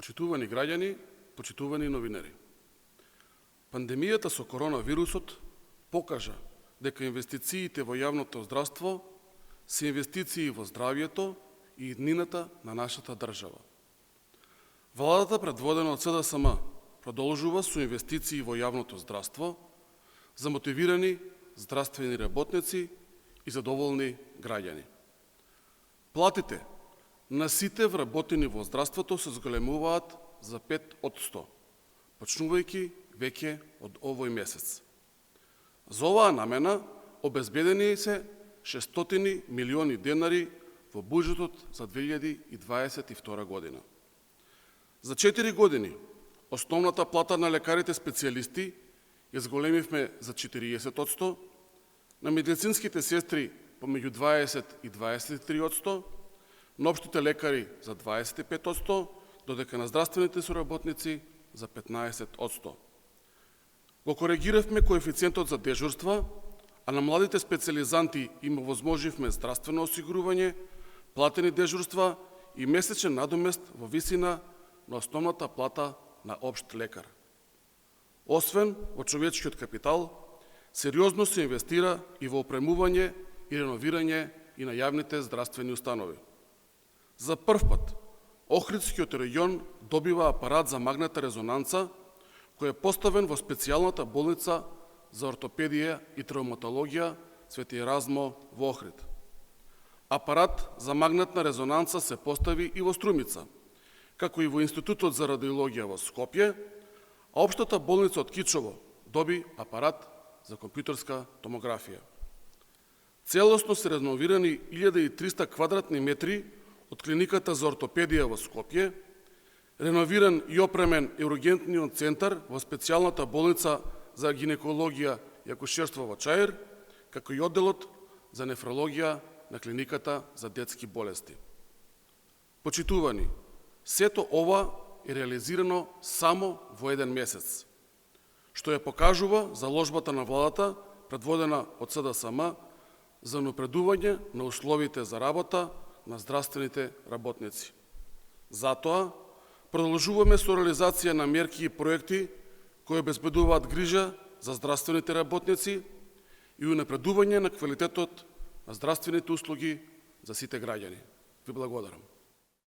Почитувани граѓани, почитувани новинери. Пандемијата со коронавирусот покажа дека инвестициите во јавното здравство се инвестиции во здравјето и иднината на нашата држава. Владата, предводена од СДСМ, продолжува со инвестиции во јавното здравство за мотивирани здравствени работници и задоволни граѓани. Платите на сите вработени во здравството се зголемуваат за 5%, почнувајќи веќе од овој месец. За оваа намена обезбедени се 600 милиони денари во буџетот за 2022 година. За 4 години основната плата на лекарите специјалисти ја зголемивме за 40%, на медицинските сестри помеѓу 20 и 23%, на општите лекари за 25%, додека на здравствените соработници за 15%. Го коригиравме коефициентот за дежурства, а на младите специјализанти им овозможивме здравствено осигурување, платени дежурства и месечен надомест во висина на основната плата на општ лекар. Освен во човечкиот капитал, сериозно се инвестира и во опремување и реновирање и на јавните здравствени установи. За прв пат, Охридскиот регион добива апарат за магнетна резонанца, кој е поставен во специјалната болница за ортопедија и травматологија Свети Еразмо во Охрид. Апарат за магнетна резонанца се постави и во Струмица, како и во Институтот за радиологија во Скопје, а општата болница од Кичово доби апарат за компјутерска томографија. Целосно се реновирани 1300 квадратни метри од клиниката за ортопедија во Скопје, реновиран и опремен е ургентниот центар во специјалната болница за гинекологија и акушерство во Чаир, како и одделот за нефрологија на клиниката за детски болести. Почитувани, сето ова е реализирано само во еден месец, што ја покажува заложбата на владата, предводена од СДСМ, за напредување на условите за работа на здравствените работници. Затоа, продолжуваме со реализација на мерки и проекти кои обезбедуваат грижа за здравствените работници и унапредување на квалитетот на здравствените услуги за сите граѓани. Ви благодарам.